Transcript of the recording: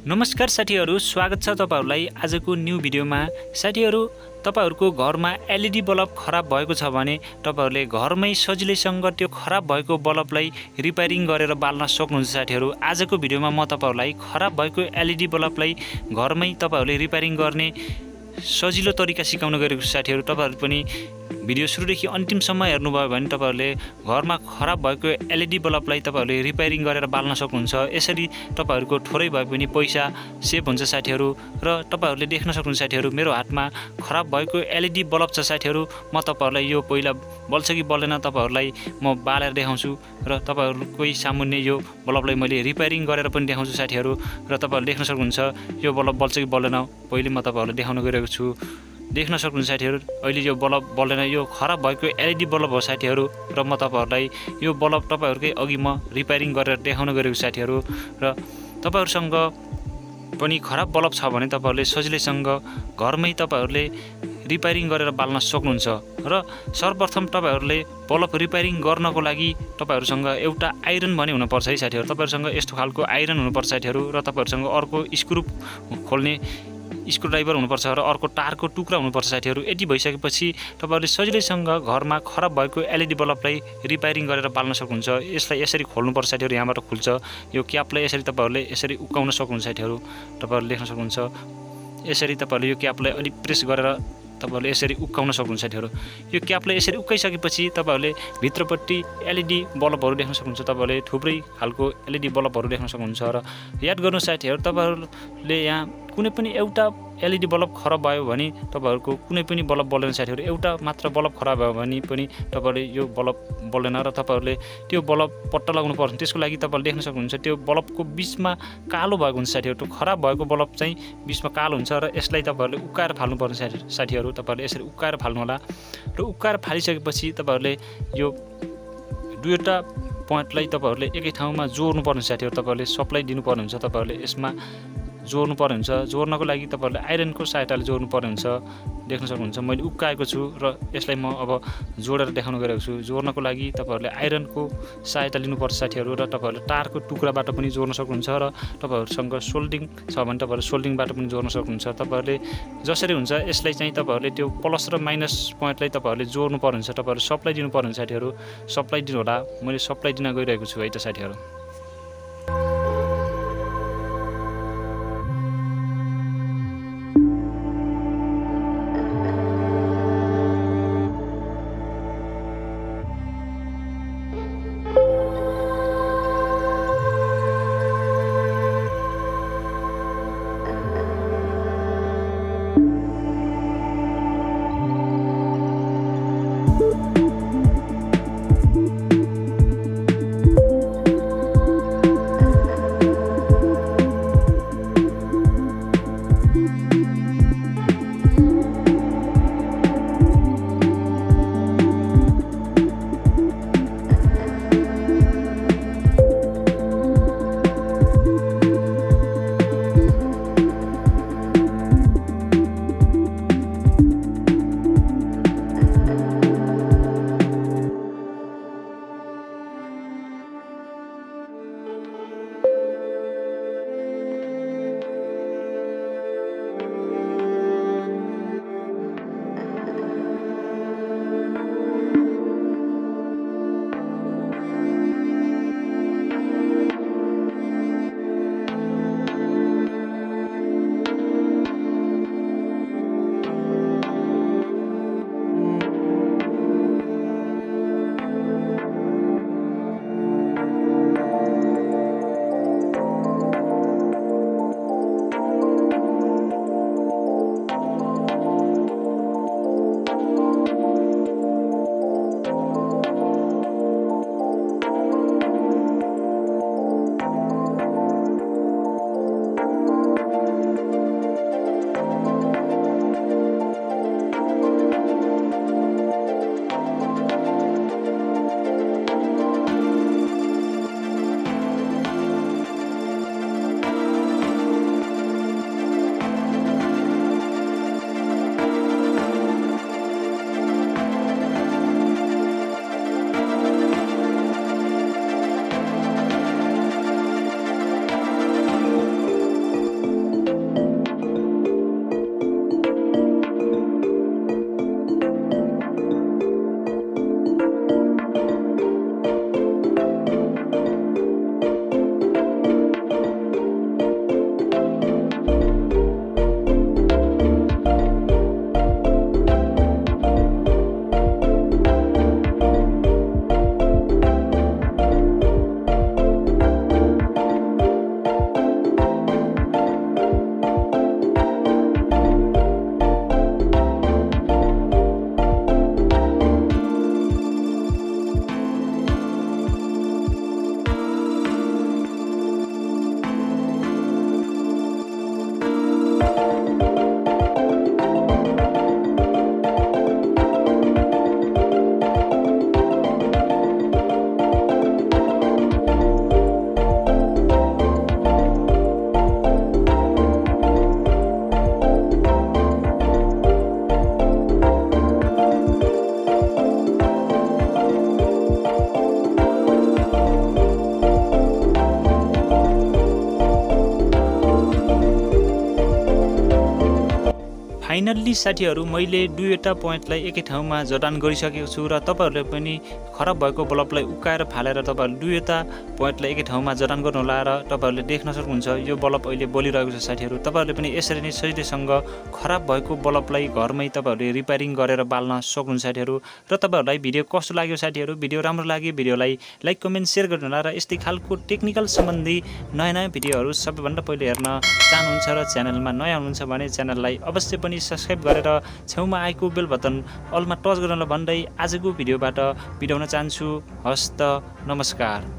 नमस्कार साथीहरु, स्वागत छ तपाईहरुलाई आजको न्यू भिडियोमा। साथीहरु, तपाईहरुको घरमा एलईडी बल्ब खराब भएको छ भने तपाईहरुले घरमै सजिलैसँग त्यो खराब भएको बल्बलाई रिपेयरिङ गरेर बाल्न सक्नुहुन्छ। साथीहरु, आजको भिडियोमा म तपाईहरुलाई खराब भएको एलईडी बल्बलाई घरमै तपाईहरुले रिपेयरिङ गर्ने सजिलो तरिका सिकाउन गएको छु। साथीहरु, तपाईहरु पनि भिडियो सुरुदेखि अन्तिमसम्म हेर्नुभयो भने तपाईहरुले घरमा खराब भएको एलईडी बल्बलाई तपाईहरुले रिपेयरिङ गरेर बाल्न सक्नुहुन्छ। यसरी तपाईहरुको थोरै भए पनि पैसा सेभ हुन्छ साथीहरु। र तपाईहरुले देख्न सक्नुहुन्छ साथीहरु, मेरो हातमा खराब भएको एलईडी बल्ब छ। साथीहरु, म तपाईहरुलाई यो पहिला बल्छ कि बल्दैन तपाईहरुलाई म बालेर देखाउँछु र तपाईहरुकै सामुन्ने यो बल्बलाई मैले रिपेयरिङ गरेर पनि देखाउँछु साथीहरु। र तपाईहरुले देख्न सक्नुहुन्छ यो बल्ब बल्छ कि बल्दैन, पहिले म तपाईहरुलाई देखाउन गइरहेको छु। देख्न सक्नुहुन्छ साथीहरु, अहिले यो बल्ब बल्दैन, यो खराब भएको एलईडी बल्ब हो साथीहरु। र म तपाईहरुलाई यो बल्ब तपाईहरुकै अघि म रिपेयरिङ गरेर देखाउन गएको साथीहरु। र तपाईहरुसँग पनि खराब बल्ब छ भने तपाईहरुले सजिलैसँग घरमै तपाईहरुले रिपेयरिङ गरेर बाल्न सक्नुहुन्छ। र सर्वप्रथम तपाईहरुले बल्ब रिपेयरिङ गर्नको लागि तपाईहरुसँग एउटा आइरन भने हुनुपर्छ है साथीहरु। तपाईहरुसँग यस्तो खालको आइरन हुनुपर्छ साथीहरु। र तपाईहरुसँग अर्को स्क्रु खोल्ने स्क्रुड्राइभर हुनुपर्छ र अर्को टारको टुक्रा हुनुपर्छ साथीहरु। यति भइसकेपछि तपाईहरुले सजिलैसँग घरमा खराब भएको एलईडी बल्बलाई रिपेयरिङ गरेर बाल्न सक्नुहुन्छ। यसलाई यसरी खोल्नुपर्छ साथीहरु, यहाँबाट खुल्छ। यो क्यापलाई यसरी तपाईहरुले यसरी उक्काउन सक्नुहुन्छ साथीहरु। तपाईहरुले देख्न सक्नुहुन्छ यसरी तपाईहरुले यो क्यापलाई अलि प्रेस गरेर तपाईहरुले यसरी उक्काउन सक्नुहुन्छ साथीहरु। यो क्यापलाई यसरी उक्काइसकेपछि तपाईहरुले भित्रपट्टि एलईडी बल्बहरु देख्न सक्नुहुन्छ। तपाईहरुले थुप्रै खालको एलईडी बल्बहरु देख्न सक्नुहुन्छ। र याद गर्नु साथीहरु, तपाईहरुले यहाँ कुनै पनि एउटा एलईडी बल्ब खराब भयो भने तपाईहरुको कुनै पनि बल्ब बल्दैन साथीहरु। एउटा मात्र बल्ब खराब भयो भने पनि तपाईहरुले यो बल्ब बल्दैन र तपाईहरुले त्यो बल्ब पट्टा लगाउनु पर्छ। त्यसको लागि तपाईहरुले देख्न सक्नुहुन्छ त्यो बल्बको बीचमा कालो भएको हुन्छ साथीहरु। त्यो खराब भएको बल्ब चाहिँ बीचमा कालो हुन्छ र यसलाई तपाईहरुले उक्काएर फाल्नु पर्छ साथीहरु। तपाईहरुले यसरी उक्काएर फाल्नु होला। र उक्काएर फालिसकेपछि तपाईहरुले यो दुईवटा पोइन्टलाई तपाईहरुले एकै ठाउँमा जोड्नु पर्छ साथीहरु। तपाईहरुले सप्लाई दिनु पर्ने हुन्छ। तपाईहरुले यसमा जोड्नु पर्ने हुन्छ। जोड्नको लागि तपाईहरुले आइरनको सहायताले जोड्नु पर्ने हुन्छ। देख्न सक्नुहुन्छ मैले उक्काएको छु र यसलाई म अब जोडेर देखाउन गइरहेको छु। जोड्नको लागि तपाईहरुले आइरनको सहायता लिनुपर्छ साथीहरु। र तपाईहरुले टारको टुक्राबाट पनि जोड्न सक्नुहुन्छ। र तपाईहरुसँग सोल्डिङ छ भने तपाईहरुले सोल्डिङबाट पनि जोड्न सक्नुहुन्छ। तपाईहरुले जसरी हुन्छ यसलाई चाहिँ तपाईहरुले त्यो प्लस र माइनस पोइन्टलाई तपाईहरुले जोड्नु पर्ने हुन्छ। तपाईहरुले सप्लाई दिनु पर्ने हुन्छ साथीहरु। सप्लाई दिनु होला। मैले सप्लाई दिन गइरहेको छु है त साथीहरु। फाइनल्ली साथीहरू मैले दुईवटा पोइन्टलाई एकै ठाउँमा जडान गरिसकेको छु र तपाईहरुले पनि खराब भएको बल्बलाई उकाएर फालेर तपाईहरुले दुईवटा पोइन्टलाई एकै ठाउँमा जडान गर्नुहोला र तपाईहरुले देख्न सक्नुहुन्छ यो बल्ब अहिले बलिरहेको छ साथीहरू। तपाईहरुले पनि यसरी नै सजिलैसँग खराब भएको बल्बलाई घरमै तपाईहरुले रिपेयरिङ गरेर बाल्न सक्नुहुन्छ साथीहरू। र तपाईहरुलाई भिडियो कस्तो लाग्यो साथीहरू? भिडियो राम्रो लाग्यो भिडियोलाई लाइक कमेन्ट शेयर गर्नुहोला र यस्तै खालको टेक्निकल सम्बन्धी नयाँ भिडियोहरू सबैभन्दा पहिले हेर्न चाहनुहुन्छ र च्यानलमा नयाँ हुनुहुन्छ भने च्यानललाई अवश्य पनि सब्स्क्राइब गरेर छेउमा आएको बेल बटन अलमा टच गर्न भन्दै आजको भिडियोबाट बिदाउन चाहन्छु। हस्त नमस्कार।